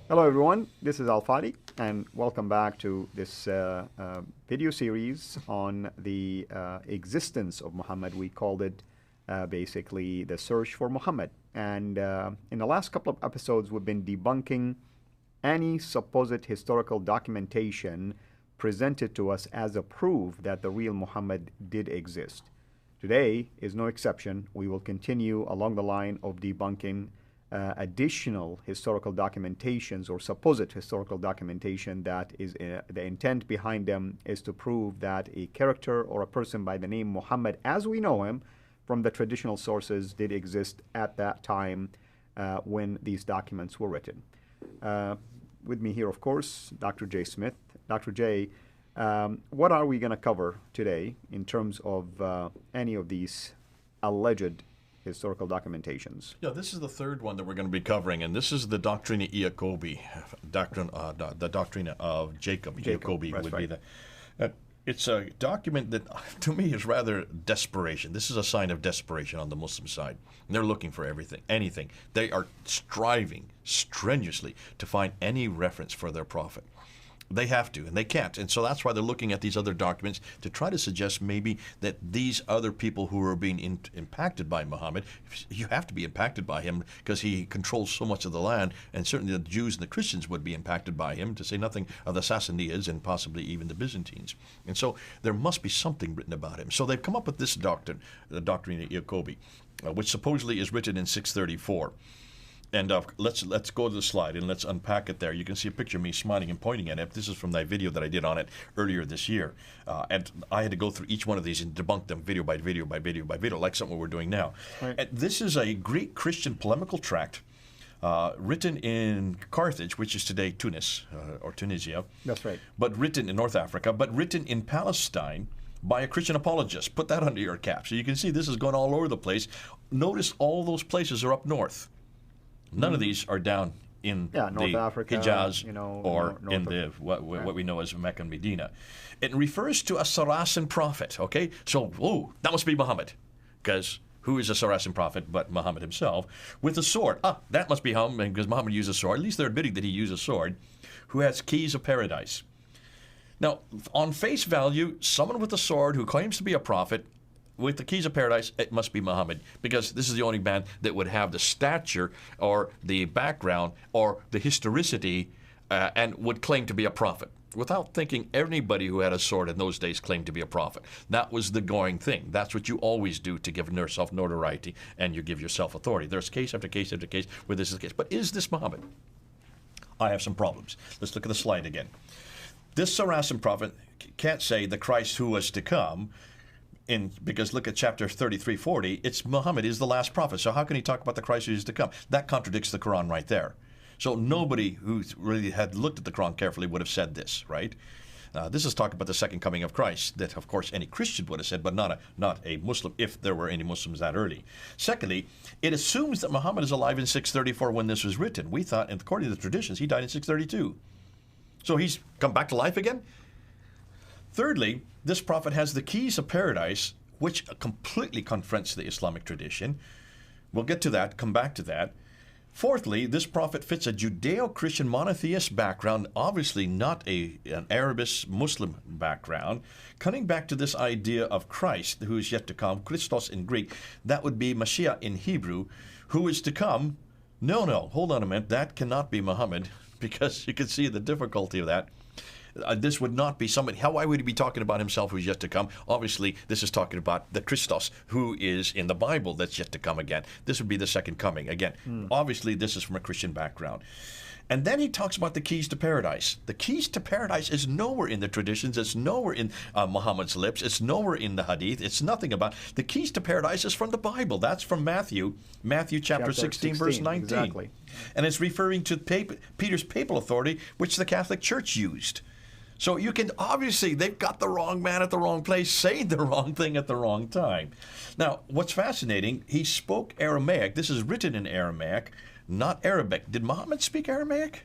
Hello, everyone. This is Al Fadi, and welcome back to this video series on the existence of Muhammad. We called it basically the search for Muhammad. And in the last couple of episodes, we've been debunking any supposed historical documentation presented to us as a proof that the real Muhammad did exist. Today is no exception. We will continue along the line of debunking additional historical documentations or supposed historical documentation that is the intent behind them is to prove that a character or a person by the name Muhammad, as we know him from the traditional sources, did exist at that time when these documents were written. With me here, of course, Dr. Jay Smith. Dr. Jay, what are we going to cover today in terms of any of these alleged historical documentations? Yeah, this is the third one that we're going to be covering, and this is the Doctrina Iacobi, the Doctrina of Jacob. Iacobi would right. be the. It's a document that, to me, is rather desperation. This is a sign of desperation on the Muslim side. They're looking for everything, anything. They are striving strenuously to find any reference for their prophet. They have to, and they can't. And so that's why they're looking at these other documents to try to suggest maybe that these other people who are being impacted by Muhammad, you have to be impacted by him because he controls so much of the land, and certainly the Jews and the Christians would be impacted by him, to say nothing of the Sassanids and possibly even the Byzantines. And so there must be something written about him. So they've come up with this doctrine, the Doctrina Iacobi, which supposedly is written in 634. And let's go to the slide and let's unpack it there. You can see a picture of me smiling and pointing at it. This is from that video that I did on it earlier this year. And I had to go through each one of these and debunk them video by video by video by video, like something we're doing now. Right. And this is a Greek Christian polemical tract written in Carthage, which is today Tunis or Tunisia. That's right. But written in North Africa, but written in Palestine by a Christian apologist. Put that under your cap. So you can see this is going all over the place. Notice all those places are up north. None of these are down in North the Africa, Hijaz north in the what we know as Mecca and Medina. It refers to a Saracen prophet, okay? So, that must be Muhammad, because who is a Saracen prophet but Muhammad himself, with a sword? That must be him, because Muhammad used a sword. At least they're admitting that he used a sword, who has keys of paradise. Now, on face value, someone with a sword who claims to be a prophet with the keys of paradise, it must be Muhammad, because this is the only man that would have the stature or the background or the historicity and would claim to be a prophet. Without thinking, anybody who had a sword in those days claimed to be a prophet. That was the going thing. That's what you always do to give yourself notoriety, and you give yourself authority. There's case after case after case where this is the case. But is this Muhammad? I have some problems. Let's look at the slide again. This Saracen prophet can't say the Christ who was to come, because look at chapter 33:40, it's Muhammad is the last prophet. So how can he talk about the Christ who is to come? That contradicts the Quran right there. So nobody who really had looked at the Quran carefully would have said this, right? This is talking about the second coming of Christ, that of course any Christian would have said, but not a Muslim, if there were any Muslims that early. Secondly, it assumes that Muhammad is alive in 634 when this was written. We thought, and according to the traditions, he died in 632. So he's come back to life again? Thirdly, this prophet has the keys of paradise, which completely confronts the Islamic tradition. We'll get to that, come back to that. Fourthly, this prophet fits a Judeo-Christian monotheist background, obviously not an Arabist Muslim background. Coming back to this idea of Christ, who is yet to come, Christos in Greek, that would be Mashiach in Hebrew, who is to come. No, hold on a minute, that cannot be Muhammad, because you can see the difficulty of that. This would not be somebody. Why would he be talking about himself who's yet to come? Obviously, this is talking about the Christos who is in the Bible that's yet to come again. This would be the second coming again. Obviously, this is from a Christian background. And then he talks about the keys to paradise. The keys to paradise is nowhere in the traditions. It's nowhere in Muhammad's lips. It's nowhere in the hadith. It's nothing about. The keys to paradise is from the Bible. That's from Matthew chapter 16, verse 19. Exactly. And it's referring to Peter's papal authority, which the Catholic Church used. So you can, obviously, they've got the wrong man at the wrong place, saying the wrong thing at the wrong time. Now, what's fascinating, he spoke Aramaic. This is written in Aramaic, not Arabic. Did Muhammad speak Aramaic?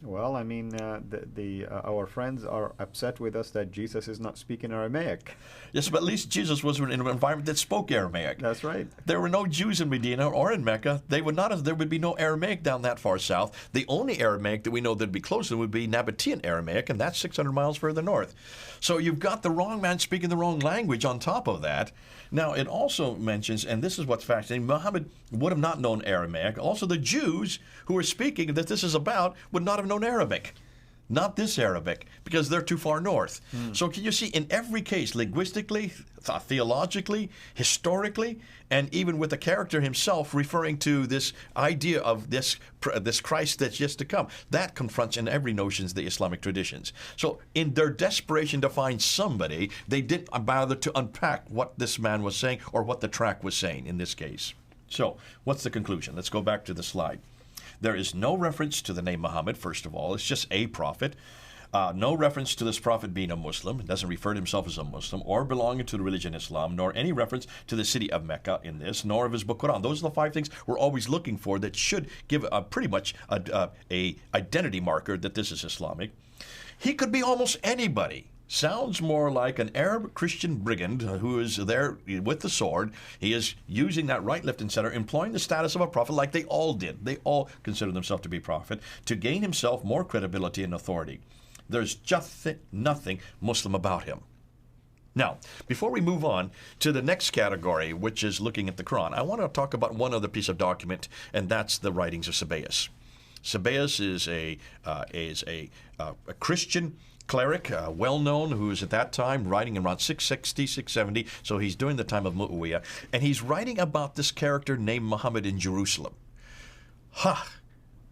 Well, I mean, our friends are upset with us that Jesus is not speaking Aramaic. Yes, but at least Jesus was in an environment that spoke Aramaic. That's right. There were no Jews in Medina or in Mecca. There would be no Aramaic down that far south. The only Aramaic that we know that'd be closer would be Nabatean Aramaic, and that's 600 miles further north. So you've got the wrong man speaking the wrong language on top of that. Now, it also mentions, and this is what's fascinating, Muhammad would have not known Aramaic. Also, the Jews who are speaking that this is about would not have known Arabic. Not this Arabic, because they're too far north. So can you see, in every case, linguistically, theologically, historically, and even with the character himself referring to this idea of this Christ that's yet to come, that confronts in every notion the Islamic traditions. So in their desperation to find somebody, they didn't bother to unpack what this man was saying or what the track was saying in this case. So what's the conclusion? Let's go back to the slide. There is no reference to the name Muhammad, first of all. It's just a prophet. No reference to this prophet being a Muslim. It doesn't refer to himself as a Muslim or belonging to the religion Islam, nor any reference to the city of Mecca in this, nor of his book Quran. Those are the 5 things we're always looking for that should give pretty much a identity marker that this is Islamic. He could be almost anybody. Sounds more like an Arab Christian brigand who is there with the sword. He is using that right, left, and center, employing the status of a prophet like they all did. They all consider themselves to be prophet to gain himself more credibility and authority. There's just nothing Muslim about him. Now, before we move on to the next category, which is looking at the Quran, I want to talk about one other piece of document, and that's the writings of Sabaeus. Sabaeus is a Christian cleric, well-known, who is at that time writing around 660, 670, so he's during the time of Muawiyah, and he's writing about this character named Muhammad in Jerusalem.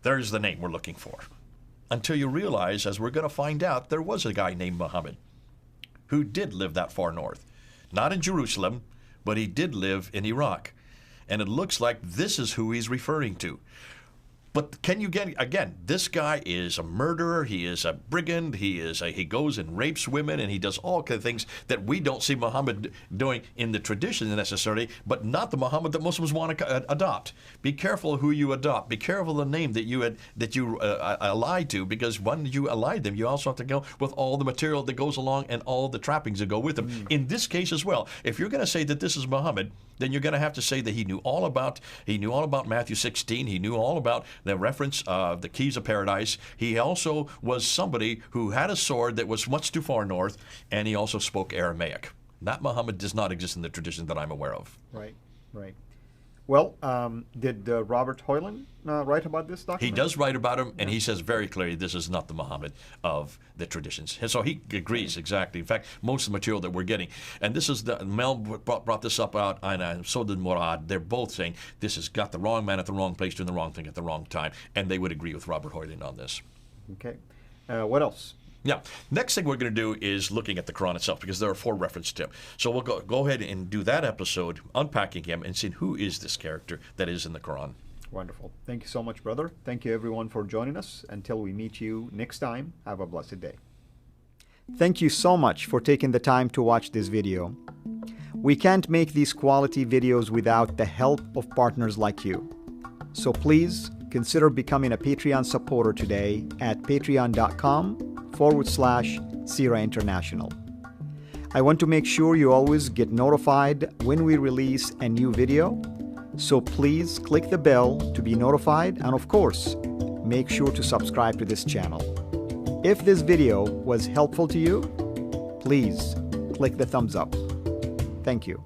There's the name we're looking for. Until you realize, as we're going to find out, there was a guy named Muhammad who did live that far north. Not in Jerusalem, but he did live in Iraq. And it looks like this is who he's referring to. But can you get, again, this guy is a murderer, he is a brigand, he goes and rapes women, and he does all kinds of things that we don't see Muhammad doing in the tradition necessarily, but not the Muhammad that Muslims want to adopt. Be careful who you adopt. Be careful of the name that you ally to, because when you ally them, you also have to go with all the material that goes along and all the trappings that go with them. In this case as well, if you're going to say that this is Muhammad, then you're going to have to say that he knew all about Matthew 16. He knew all about the reference of the keys of paradise. He also was somebody who had a sword that was much too far north, and he also spoke Aramaic. That Muhammad does not exist in the tradition that I'm aware of. Right. Well, did Robert Hoyland write about this document? He does write about him, and he says very clearly this is not the Muhammad of the traditions. And so he agrees exactly. In fact, most of the material that we're getting, and this is Mel brought this up out, and so did Murad. They're both saying this has got the wrong man at the wrong place doing the wrong thing at the wrong time, and they would agree with Robert Hoyland on this. Okay. What else? Yeah. Next thing we're going to do is looking at the Quran itself, because there are 4 references to him. So we'll go ahead and do that episode, unpacking him and seeing who is this character that is in the Quran. Wonderful. Thank you so much, brother. Thank you, everyone, for joining us. Until we meet you next time, have a blessed day. Thank you so much for taking the time to watch this video. We can't make these quality videos without the help of partners like you. So please consider becoming a Patreon supporter today at patreon.com/Sira International. I want to make sure you always get notified when we release a new video, so please click the bell to be notified, and of course, make sure to subscribe to this channel. If this video was helpful to you, please click the thumbs up. Thank you.